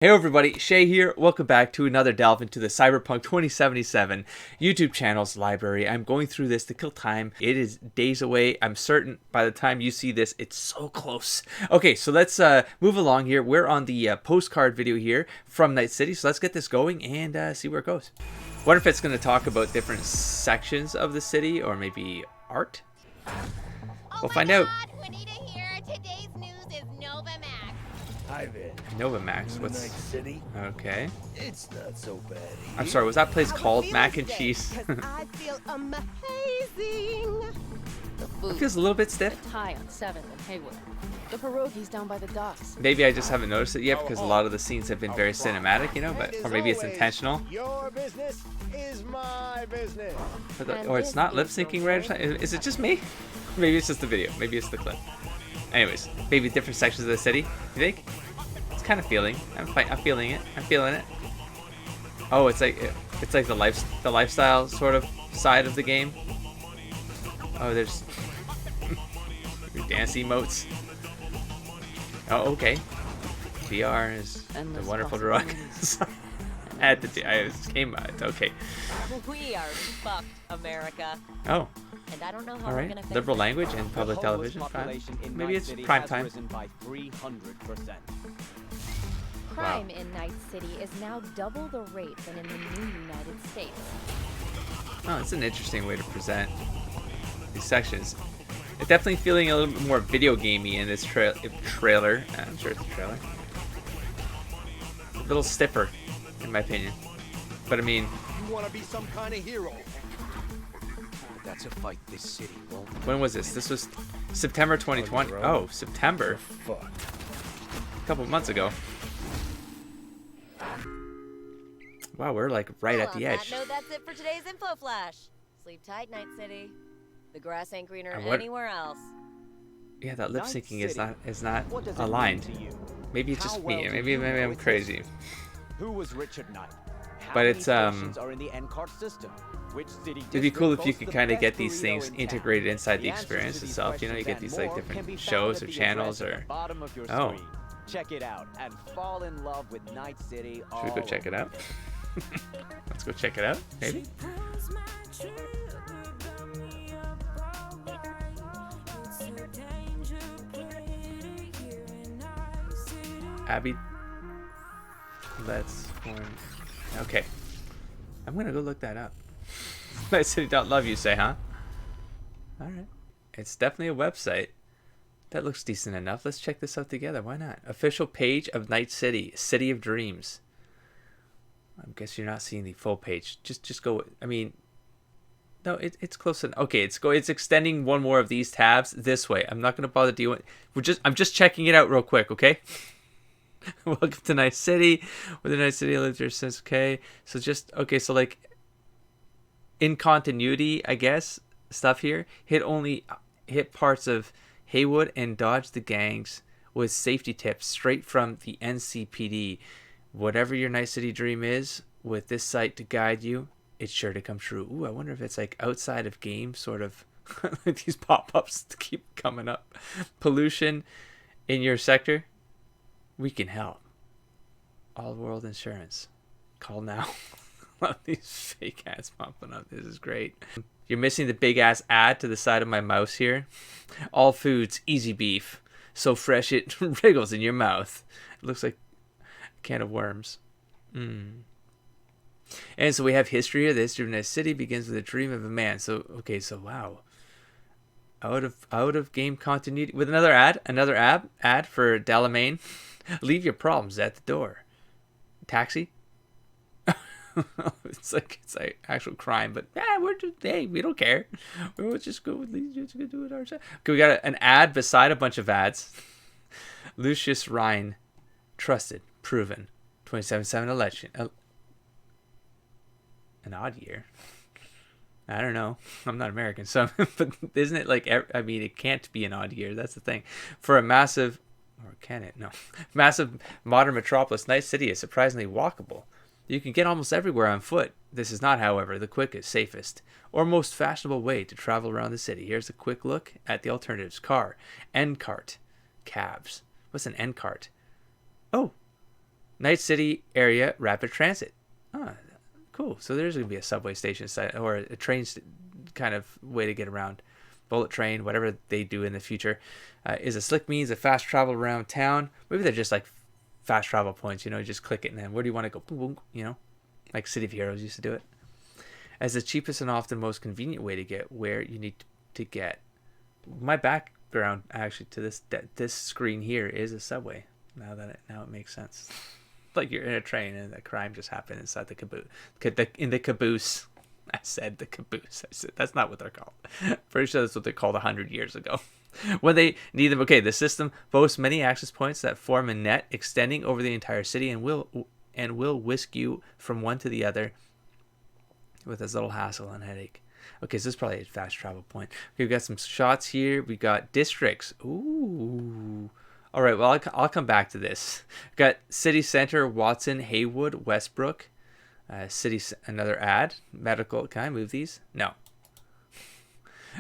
Hey everybody, Shay here. Welcome back to another delve into the Cyberpunk 2077 YouTube channel's library. I'm going through this to kill time. It is days away. I'm certain by the time you see this, it's so close. Okay, so let's move along here. We're on the postcard video here from Night City, so let's get this going and see where it goes. Wonder if it's going to talk about different sections of the city or maybe art? We'll find out. Juanita here. Today's news is Novamax. Hi there. Novamax, what's... Night City? Okay. It's not so bad here. I'm sorry, was that place called Mac and Cheese? I feel amazing. The It food. feels a little bit stiff. The Thai on 7th and Haywood. The pierogies down by the docks. Maybe I just haven't noticed it yet because a lot of the scenes have been very cinematic, you know, but or maybe it's intentional. Your business is my business. Or it's not lip syncing right or something. Is it just me? Maybe it's just the video. Maybe it's the clip. Anyways, maybe different sections of the city. You think? It's kind of feeling. I'm feeling it. I'm feeling it. Oh, it's like the lifestyle sort of side of the game. Oh, there's dance emotes. Oh, okay. VR is a wonderful drug. I just came out. Okay. We are fucked, America. Oh. And I don't know how All we're right. gonna fix Liberal it. language and public television. Maybe it's prime time. Crime in Night City is now double the rate than in the new United States. Oh, it's an interesting way to present these sections. It's definitely feeling a little bit more video gamey in this trailer. I'm sure it's a trailer. A little stiffer, in my opinion. But I mean, You want to be some kind of hero? But that's a fight this city won't. when was this? This was September 2020. Oh, September. Fuck. A couple months ago. Wow, we're like right at the On edge. that note, that's it for today's info flash. Sleep tight, Night City. The grass ain't greener And what- anywhere else. Yeah, that lip Night syncing is City. not What does it aligned. mean to you? Maybe it's How just well me. do Maybe you know I'm its crazy. history? Who was Richard Knight? How But many it's, stations are in the N-card system? Which city It'd be cool if you district could boasts kind the of get best these burrito things in town? integrated inside the answers to experience these itself. You know, you get questions these and like more can be different found shows at or the channels address at or. the bottom of your Oh. screen. Check it out and fall in love with Night City. Should we go check it out? Let's go check it out, maybe. Abby, let's form. Okay, I'm gonna go look that up. Night City don't love you, say, huh? All right, it's definitely a website. That looks decent enough. Let's check this out together. Why not? Official page of Night City, City of Dreams. I guess you're not seeing the full page. Just go. I mean, no, it's close enough. Okay, it's extending one more of these tabs this way. I'm not gonna bother doing. I'm just checking it out real quick. Okay. Welcome to Night City. Where the Night City lived here since. Okay, so just okay. So like in continuity, I guess stuff here. Hit parts of Haywood and dodge the gangs with safety tips straight from the NCPD. Whatever your Night City dream is, with this site to guide you, it's sure to come true. Ooh, I wonder if it's like outside of game, sort of like these pop-ups to keep coming up. Pollution in your sector, we can help. All World Insurance. Call now. Love these fake ads popping up. This is great. You're missing the big ass ad to the side of my mouse here. All foods, easy beef. So fresh it wriggles in your mouth. It looks like a can of worms. And so we have history of this. Night City begins with a dream of a man. So okay, so wow. Out of game continuity with another ad for Dalamain. Leave your problems at the door. Taxi. it's like actual crime, but we don't care. We'll just go do it ourselves. Okay, we got an ad beside a bunch of ads. Lucius Rhine, trusted, proven, 2077 election. An odd year. I don't know. I'm not American, so but isn't it like? I mean, it can't be an odd year. That's the thing. For a massive, or can it? No, massive modern metropolis, Night City is surprisingly walkable. You can get almost everywhere on foot. This is not, however, the quickest, safest, or most fashionable way to travel around the city. Here's a quick look at the alternatives. Car, N-cart, cabs. What's an N-cart? Oh, Night City area rapid transit. Ah, cool. So there's going to be a subway station site or a train kind of way to get around. Bullet train, whatever they do in the future, is a slick means of fast travel around town. Maybe they're just like fast travel points, you know, you just click it and then where do you want to go? Boom, boom, you know, like City of Heroes used to do it. As the cheapest and often most convenient way to get where you need to get. My background actually to this screen here is a subway. Now it makes sense. Like you're in a train and a crime just happened inside the caboose. In the caboose. I said the caboose. I said that's not what they're called. Pretty sure that's what they're called 100 years ago. When they need them. Okay, the system boasts many access points that form a net extending over the entire city and will whisk you from one to the other with as little hassle and headache. Okay, so this is probably a fast travel point. Okay, we've got some shots here. We got districts. Ooh. All right, well, I'll come back to this. We've got City Center, Watson, Haywood, Westbrook. Another ad. Medical. Can I move these? No.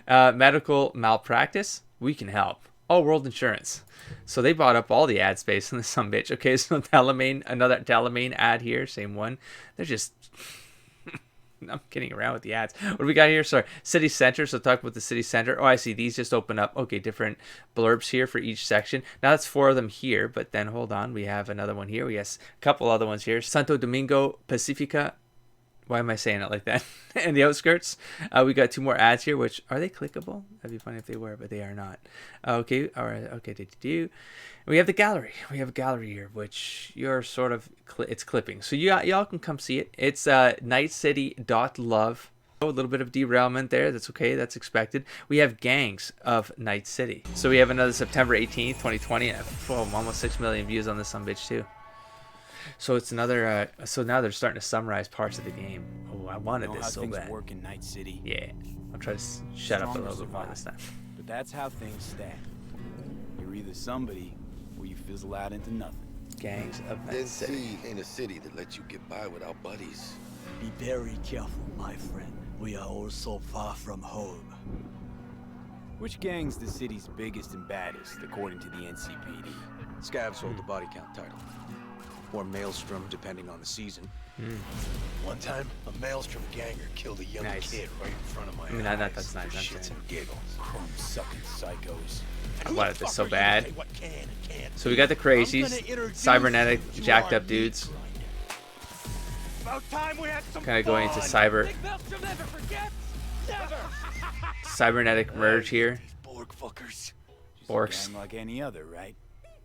Medical malpractice. We can help. Oh, World Insurance. So they bought up all the ad space in the sumbitch. Okay, so Delamain, another Delamain ad here. Same one. They're just... I'm kidding around with the ads. What do we got here? Sorry. City Center. So talk about the City Center. Oh, I see. These just open up. Okay, different blurbs here for each section. Now that's 4 of them here. But then hold on. We have another one here. We have a couple other ones here. Santo Domingo Pacifica. Why am I saying it like that? And the outskirts. We got 2 more ads here, which are they clickable? That'd be funny if they were, but they are not. Okay. All right. Okay. We have the gallery. We have a gallery here, which you're sort of it's clipping. So y'all can come see it. It's nightcity.love. A little bit of derailment there. That's okay. That's expected. We have Gangs of Night City. So we have another September 18th, 2020. Almost 6 million views on this sumbitch too. So it's another. So now they're starting to summarize parts of the game. Oh, I wanted this so bad. Work in Night City. Yeah, I'll try to shut up a little bit more this time. But that's how things stand. You're either somebody or you fizzle out into nothing. Gangs of Night City. Ain't a city that lets you get by without buddies. Be very careful, my friend. We are all so far from home. Which gang's the city's biggest and baddest, according to the NCPD? Scavs hold the body count title. Or Maelstrom, depending on the season. One time, a Maelstrom ganger killed a young kid right in front of my eyes. I mean, that's nice. For shits and giggles. Crumb-sucking psychos. I wanted this so bad. So we got the crazies, cybernetic, jacked up dudes. Kind of going into cybernetic merge here. Borg fuckers. Borks. Like any other, right?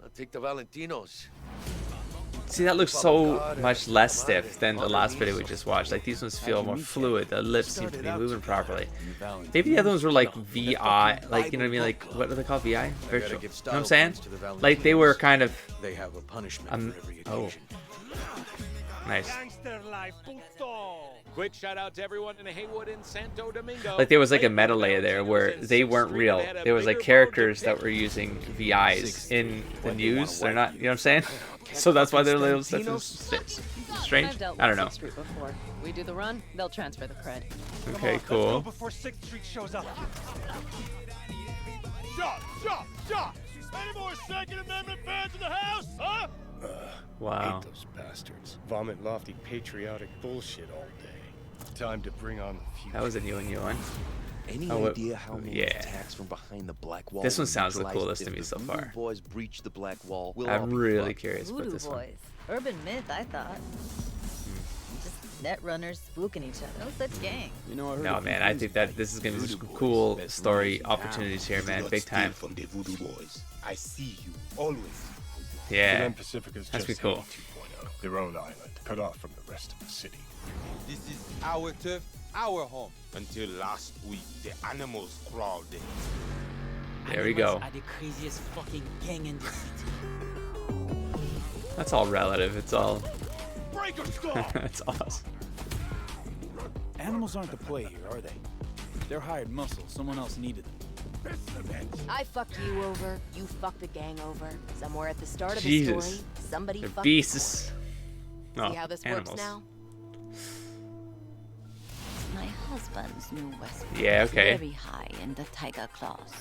I'll take the Valentinos. See, that looks so much less stiff than the last video we just watched. Like, these ones feel more fluid. The lips seem to be moving properly. Maybe the other ones were like VI, like, you know what I mean? Like, what do they call VI? Virtual. You know what I'm saying? Like, they were kind of... They have a punishment for every occasion. Nice. Quick shout out to everyone in Haywood and Santo Domingo. Like, there was like a meta layer there where they weren't real. There was like characters that were using VIs in the news. They're not, you know what I'm saying? So that's why they're a little strange. I don't know. Before. We do the run, they'll transfer the cred. Okay, cool. Before 6th Street shows up. Shot! Any more Second Amendment fans in the house, huh? Wow. Hate those bastards. Vomit lofty patriotic bullshit all day. Time to bring on the future. That was a new one. Any idea how many attacks from behind the Black Wall? This one sounds the coolest to me so far. Boys breach the Black Wall. I'm really curious about this one. Boys. Urban myth, I thought. Just net runners spooking each other. No such gang. You know, No, man, I think that this is going to be some cool story opportunities here, man. Big time. From the Voodoo Boys. I see you, always. Yeah, Pacifica's that's just pretty cool. 2.0, their own island, cut off from the rest of the city. This is our turf, our home. Until last week, the animals crawled in. There we go. Are the craziest fucking gang in the city. That's all relative. It's all... Breaker That's awesome. Animals aren't the play here, are they? They're hired muscle. Someone else needed them. I fucked you over, you fucked the gang over. Somewhere at the start of Jesus. the story, somebody They're fucked beasts. you. Oh, See how this animals. works now? My husbands knew Westwood Yeah, okay. very high in the tiger claws.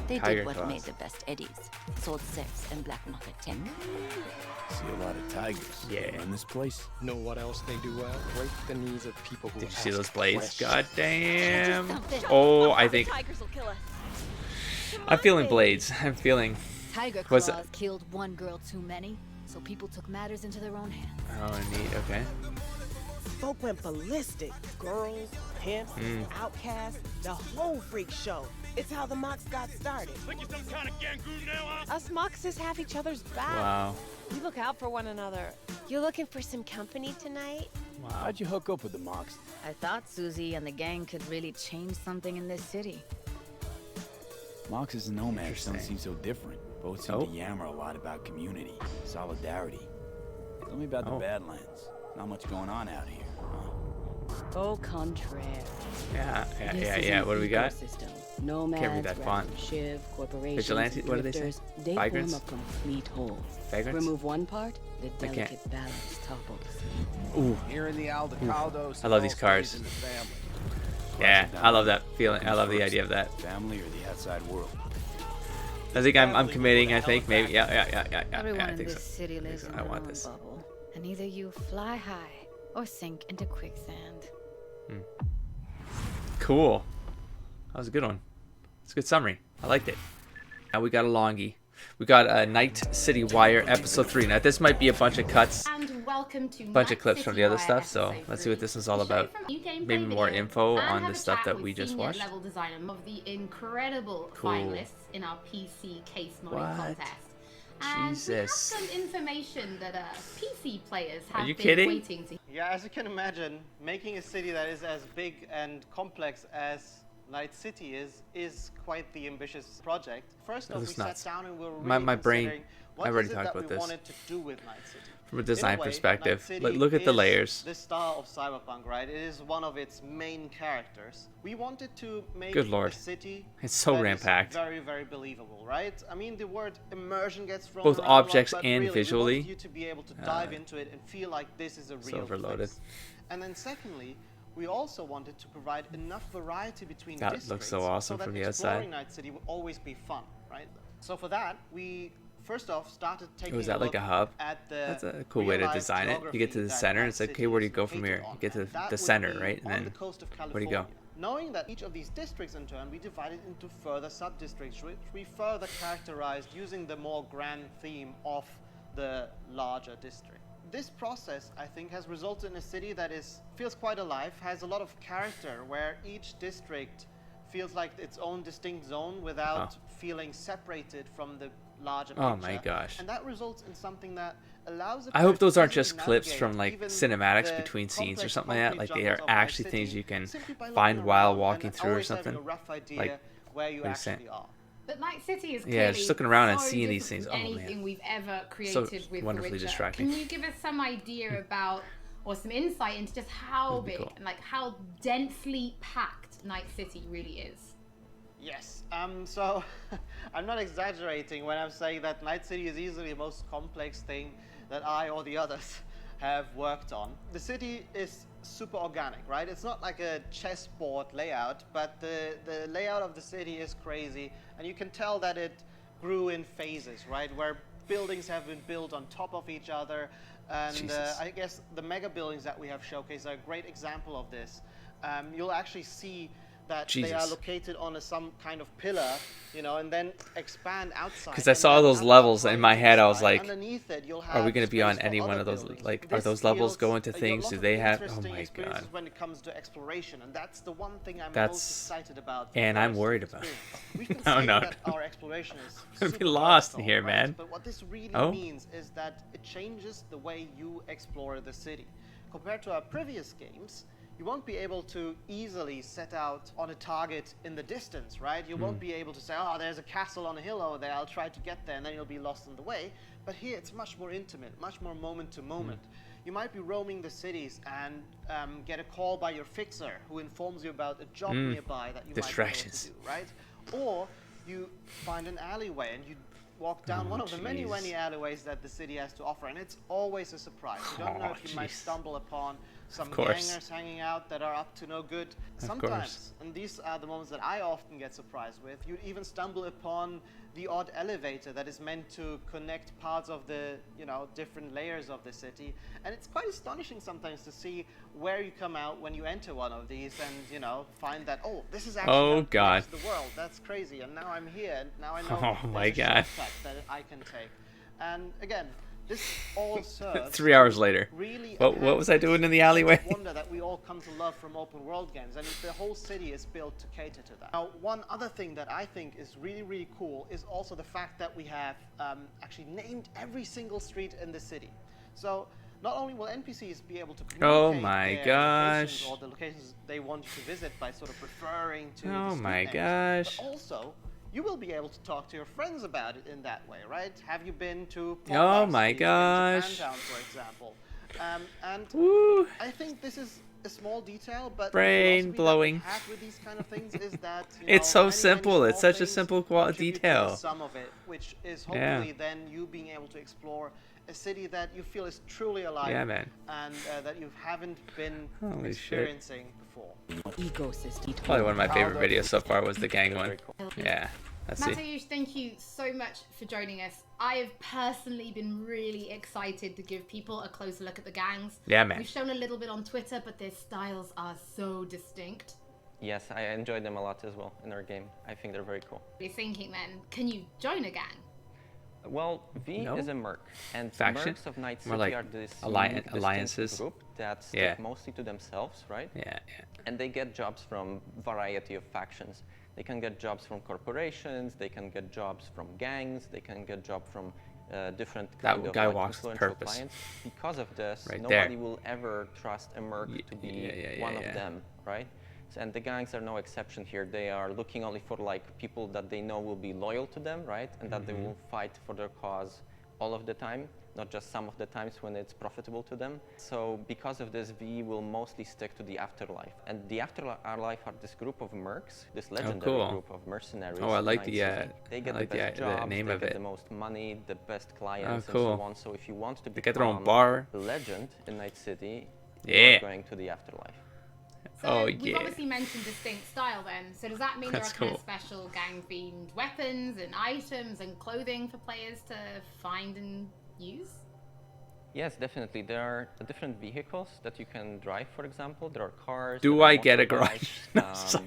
They Tiger did what claws. made the best eddies. Sold sex and black market tech. See a lot of tigers. Yeah. In this place. Know what else they do well? Break the knees of people who Did you see ask those blades? questions. God damn. Something. Oh, I think Tigers will kill us. I'm feeling blades. I'm feeling. Tiger Was claws killed one girl too many, so people took matters into their own hands. Oh, neat. Okay. Folk went ballistic. Girls, pimps, outcasts, the whole freak show. It's how the Mox got started. Think you're some kind of gang group now, huh? Us Moxes have each other's back. Wow. We look out for one another. You looking for some company tonight? Wow. How'd you hook up with the Mox? I thought Susie and the gang could really change something in this city. Moxes and nomads don't Interesting. seem so different. Both seem to yammer a lot about community, solidarity. Tell me about the Badlands. Not much going on out here, huh? Au contraire. Yeah. What do we got? Nomads, Can't read that font. Shiv, corporations, Vigilante. What do they say? drifters, they Vagrants? form a complete whole. Vagrants? Remove one part, the I can't. delicate balance topples. Ooh. Here in the Aldecaldos, I love these cars. in the family. Yeah, I love that feeling. I love the idea of that. Family or the outside world? I think I'm committing. I think maybe. Yeah. Everyone I in think this so. city lives in I their want own this. bubble, and either you fly high or sink into quicksand. Cool. That was a good one. It's a good summary. I liked it. Now we got a longie. We got a Night City Wire episode 3. Now this might be a bunch of cuts, And welcome to bunch of Night clips City from the other Wire stuff. So episode let's see what 3. this is all We show about. from new gameplay Maybe more video info and on have the a stuff chat that with we just senior watched. level designer of the incredible Cool. finalists in our PC case modding What? contest. And Jesus. we have some information that PC players have you been kidding? waiting to. Yeah, as you can imagine, making a city that is as big and complex as Night City is quite the ambitious project. First off, we This is nuts. sat down and we were really My brain. considering what I've already is it talked that about we this. wanted to do with Night City. From a In design way, perspective, Night but City look at the is layers. the star of Cyberpunk, right? It is one of its main characters. We wanted to make Good lord. a city It's so that is ram-packed. very, very believable, right? I mean, the word immersion gets thrown Both around a lot, objects but and really, visually, we want you to be able to dive into it and feel like this is a so real overloaded. place. And then secondly, we also wanted to provide enough variety between That looks districts so awesome that from the exploring outside. Night City will always be fun, right? So for that, we first off started taking Was that like look a hub? at the That's a cool way to real-life design it. You get to the geography center, that it's like, Night okay, where do you City go is from here? located You on, get to and that the would center, be right? And on then the coast of where do you go? California. Knowing that each of these districts in turn, we divided into further sub-districts, which we further characterized using the more grand theme of the larger district. This process, I think, has resulted in a city that feels quite alive, has a lot of character, where each district feels like its own distinct zone without feeling separated from the larger picture. Oh my gosh. And that results in something that allows I hope those aren't easily just clips navigate from like even cinematics the between scenes or complex something like that. concrete Like they are jungles of Night actually City things you can simply by find looking while around walking and through or always having something. a rough idea Like, where you what are you saying? actually are. But Night City is Yeah, just looking around and so seeing these different things. from Oh, man. anything we've ever So created with wonderfully The Witcher. distracting. Can you give us some idea about, or some insight into just how That'd be big cool. and like how densely packed Night City really is? Yes. So I'm not exaggerating when I'm saying that Night City is easily the most complex thing that I or the others have worked on. The city is super organic, right? It's not like a chessboard layout, but the layout of the city is crazy, and you can tell that it grew in phases, right? Where buildings have been built on top of each other, and I guess the mega buildings that we have showcased are a great example of this. You'll actually see that they are located on some kind of pillar, you know, and then expand outside. Because I saw those levels in my head, I was like, underneath it, you'll are we have going to be on space for any one other of those? buildings. Like, are This those levels yields going to a things? lot Do of they have? Oh interesting my experiences god. when it comes to exploration, and that's the one thing I'm That's- most excited about. and I'm worried about. We've been No, saying no. that our exploration is I'm gonna be super lost in personal, here, right? man. But what this really Oh. means is that it changes the way you explore the city. Compared to our previous games, you won't be able to easily set out on a target in the distance, right? You won't be able to say, oh, there's a castle on a hill over there, I'll try to get there, and then you'll be lost on the way. But here it's much more intimate, much more moment to moment. You might be roaming the cities and get a call by your fixer who informs you about a job nearby that you Distractions. might be able to do, right? Or you find an alleyway and you walk down one of the many, jeez. many alleyways that the city has to offer, and it's always a surprise. You don't know if you might stumble upon some gangers hanging out that are up to no good. Sometimes, and these are the moments that I often get surprised with, you even stumble upon the odd elevator that is meant to connect parts of the, you know, different layers of the city. And it's quite astonishing sometimes to see where you come out when you enter one of these and, you know, find that, oh, this is actually the world. That's crazy. And now I'm here, and now I know there's a shortcut that I can take. And again, this all serves 3 hours later. Really what was I doing in the alleyway? Wonder that we all come to love from open world games, and the whole city is built to cater to that. Now, one other thing that I think is really, really cool is also the fact that we have actually named every single street in the city. So not only will NPCs be able to communicate their locations or the locations they want you to visit by sort of referring to the street names, but also you will be able to talk to your friends about it in that way, right? Have you been to Japantown, for example? And I think this is a small detail, but brain blowing. With these kind of things is that it's so simple. It's such a simple detail. Some of it, which is hopefully then you being able to explore a city that you feel is truly alive, and that you haven't been experiencing before. Ecosystem. Probably one of my favorite videos so far was the gang one. Yeah. Mateusz, thank you so much for joining us. I have personally been really excited to give people a closer look at the gangs. Yeah, man. We've shown a little bit on Twitter, but their styles are so distinct. Yes, I enjoyed them a lot as well in our game. I think they're very cool. You're thinking then, can you join a gang? Well, V is a merc, and faction? mercs of Night City More like are this alliances group that stick mostly to themselves, right? Yeah. And they get jobs from variety of factions. They can get jobs from corporations, they can get jobs from gangs, they can get jobs from different kind of influential clients. Because of this, nobody will ever trust a merc to be one of them, right? And the gangs are no exception here. They are looking only for like people that they know will be loyal to them, right? And that they will fight for their cause all of the time, not just some of the times when it's profitable to them. So because of this, V will mostly stick to the Afterlife. And the Afterlife are this group of mercs, this legendary group of mercenaries. Oh, I like the they get the best jobs, the name they of get it. the most money, the best clients, Oh, cool. and so on. So if you want to They get their own become bar. a legend in Night City, Yeah. you're going to the Afterlife. So we've obviously mentioned distinct style then. So does that mean there are kind of special gang-themed weapons and items and clothing for players to find and use? Yes, definitely. There are different vehicles that you can drive, for example. There are cars. Do I get a garage?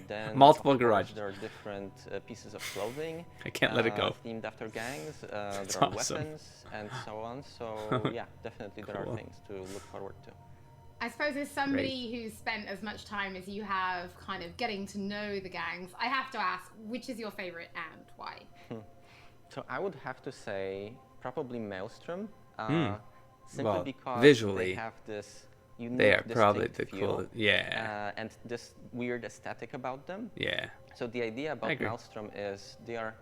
Then multiple garages. There are different pieces of clothing. I can't let it go. Themed after gangs. There That's are awesome. weapons and so on. So yeah, definitely there are things to look forward to. I suppose as somebody who's spent as much time as you have kind of getting to know the gangs, I have to ask, which is your favorite and why? So I would have to say probably Maelstrom. Simply because visually, they have this unique, they are probably the feel, coolest. Yeah. And this weird aesthetic about them. Yeah. So the idea about Maelstrom is they are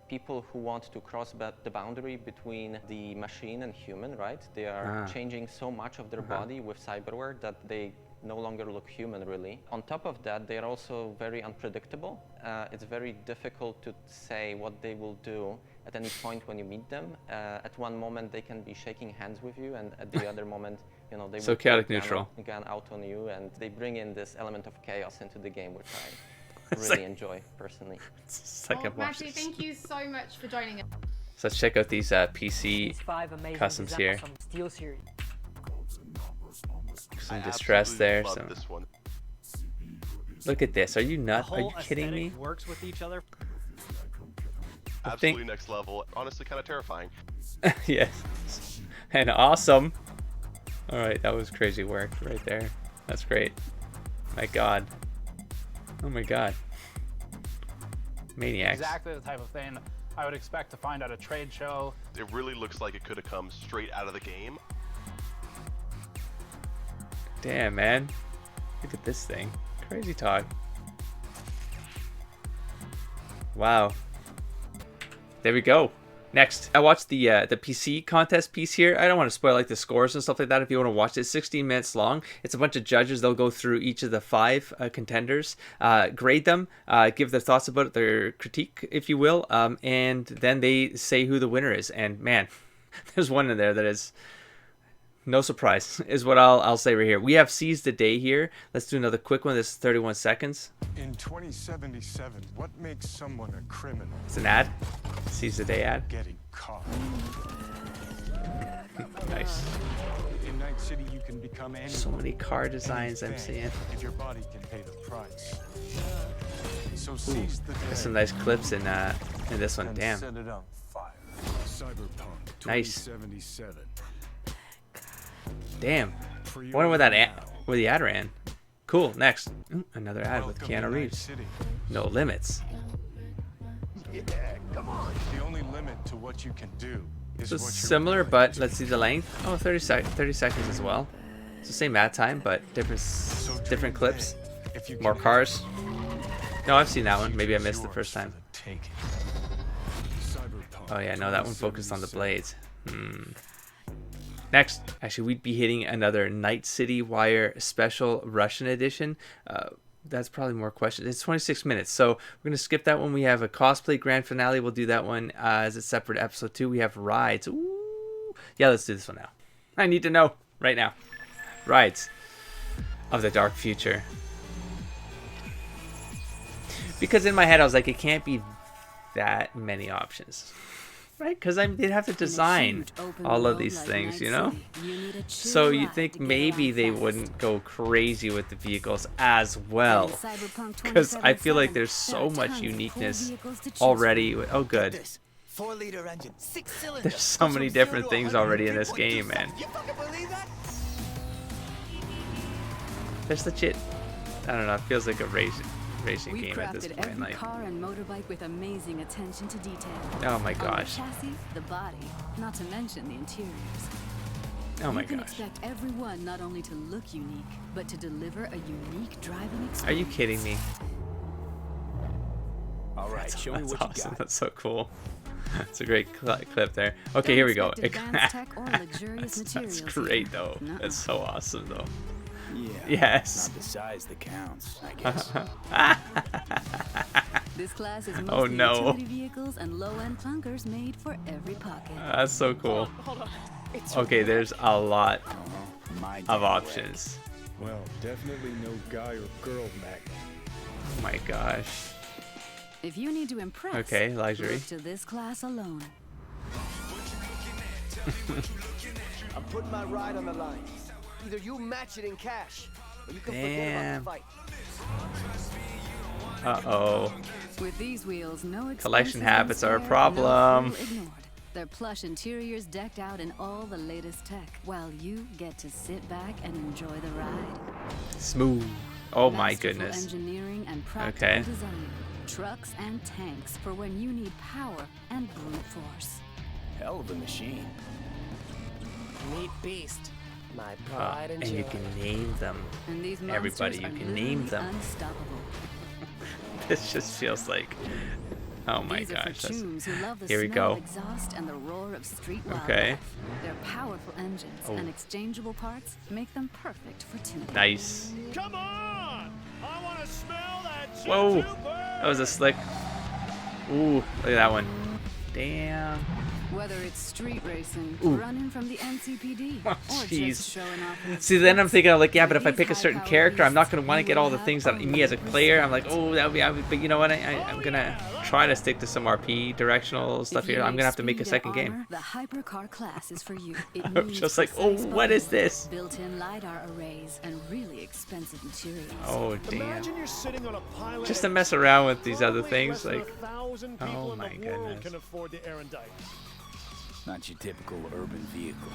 people who want to cross the boundary between the machine and human, right? They are changing so much of their body with cyberware that they no longer look human, really. On top of that, they are also very unpredictable. It's very difficult to say what they will do at any point when you meet them. At one moment, they can be shaking hands with you, and at the other moment, you know, they will chaotic pull neutral. a gun out on you, and they bring in this element of chaos into the game, which I really enjoy personally. Matthew, thank you so much for joining us. So let's check out these PC customs here. Some distress there. So look at this. Are you nuts? Are you kidding me? Works with each other. Absolutely next level. Honestly, kind of terrifying. Yes. And awesome. All right, that was crazy work right there. That's great. My God. Oh my God. Maniacs. Exactly the type of thing I would expect to find at a trade show. It really looks like it could have come straight out of the game. Damn, man. Look at this thing. Crazy talk. Wow. There we go. Next, I watched the PC contest piece here. I don't want to spoil like the scores and stuff like that. If you want to watch it, it's 16 minutes long. It's a bunch of judges. They'll go through each of the 5 contenders, grade them, give their thoughts about it, their critique, if you will, and then they say who the winner is. And man, there's one in there that is no surprise, is what I'll say right here. We have Seize the Day here. Let's do another quick one. This is 31 seconds. In 2077, what makes someone a criminal? It's an ad. Seize the Day ad. Getting caught. Nice. In Night City, you can become anyone. So many car designs I'm seeing. If your body can pay the price. So seize the day. There's some nice clips in this one. Damn. Set it on fire. Cyberpunk Nice. 2077. Damn. I wonder where the ad ran. Cool. Next. Ooh, another ad with Keanu Reeves. No limits. Yeah, come on. The only limit to what you can do is So similar, but let's see the length. Oh, 30 seconds as well. It's the same ad time, but different clips. More cars. No, I've seen that one. Maybe I missed the first time. Oh yeah, no, that one focused on the blades. Next, actually, we'd be hitting another Night City Wire special Russian edition. That's probably more questions. It's 26 minutes, so we're going to skip that one. We have a cosplay grand finale. We'll do that one as a separate episode too. We have rides. Ooh. Yeah, let's do this one now. I need to know right now. Rides of the dark future. Because in my head, I was like, it can't be that many options. Right, because they'd have to design all of these things, you know? So you'd think maybe they wouldn't go crazy with the vehicles as well. Because I feel like there's so much uniqueness already. Oh, good. 4-liter engine, 6-cylinder. There's so many different things already in this game, man. You fucking believe that? There's legit, I don't know, it feels like a racing We've game at this crafted point. every Like, car and motorbike with amazing attention to detail. oh my On the gosh. chassis, the body, not to mention the interiors. Oh my You can gosh. expect everyone not only to look unique, but to deliver a unique driving experience. Are you kidding me? All right, show me That's what awesome. you got. That's so cool. It's a great clip there. Okay, here we go. Advanced tech or luxurious That's materials great here. though. Nuh-uh. That's so awesome though. Yeah. Yes. Not the size that counts, I guess. This class is Oh, mostly no. utility vehicles and low-end clunkers made for every pocket. That's so cool. Hold on. It's Okay, there's a lot My of damn options. Well, definitely no guy or girl magnet. Oh my gosh. If you need to impress, Okay, luxury. look to this class alone. I'm putting my ride on the line. Either you match it in cash, or you can forget about Damn. the fight. Uh-oh. With these wheels, no Collection expenses habits are a spared, problem. No fool ignored. Their plush interiors decked out in all the latest tech, while you get to sit back and enjoy the ride. Smooth. Oh my Masterful goodness. Engineering and practical Okay. design. Trucks and tanks for when you need power and brute force. Hell of a machine. Meat beast. My Ah, pride and and you joy. can name them. And these Everybody, monsters you are can name literally them. unstoppable. This just feels like, oh my These are gosh. for chooms who love the Here we smell go. of exhaust and the roar of street Okay. wildlife. Their powerful engines Oh. and exchangeable parts make them perfect for tuning. Nice. Come on! I want to smell that Whoa. choo-choo bird! That was a slick. Ooh, look at that one. Damn. Whether it's street racing, Ooh. running from the NCPD, Oh, or jeez. just showing off with See, then I'm thinking, like, yeah, but if I These pick a certain high-powered character, I'm not beasts going to want to get all the things that me as a player. I'm like, oh, that would be, but you know what? I'm going to try to stick to some RP directional stuff If you here. I'm need going to have to make a speed second and game. armor, The hypercar class is for you. It I'm means just like, oh, precise what is body, this? Built-in lidar arrays and really expensive materials. Oh, damn. Imagine you're sitting on a pilot Just to mess around with these other Probably things, less than like, 1,000 people oh in my the world goodness. can afford the Erendite. Not your typical urban vehicle.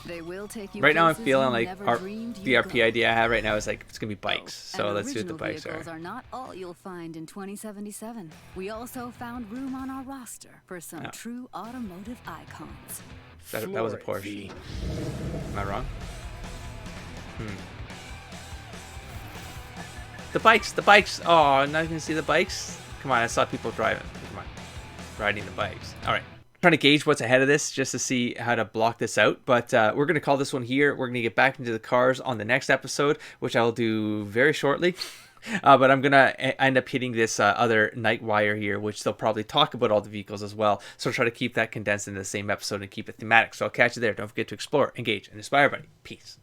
They will take you Right now I'm places feeling you like never dreamed the you'd RP go. idea I have right now is like, it's going to be bikes. So And let's see what the original bikes vehicles are. are not all you'll find in 2077. We also found room on our roster for some Oh. true automotive icons. That was a Porsche. Am I wrong? The bikes! Oh, now you can see the bikes? Come on, I saw people driving. Come on. riding the bikes. All right. Trying to gauge what's ahead of this just to see how to block this out, but we're going to call this one here. We're going to get back into the cars on the next episode, which I'll do very shortly. But I'm going to end up hitting this other Nightwire here, which they'll probably talk about all the vehicles as well. So I'll try to keep that condensed in the same episode and keep it thematic. So I'll catch you there. Don't forget to explore, engage, and inspire, buddy. Peace.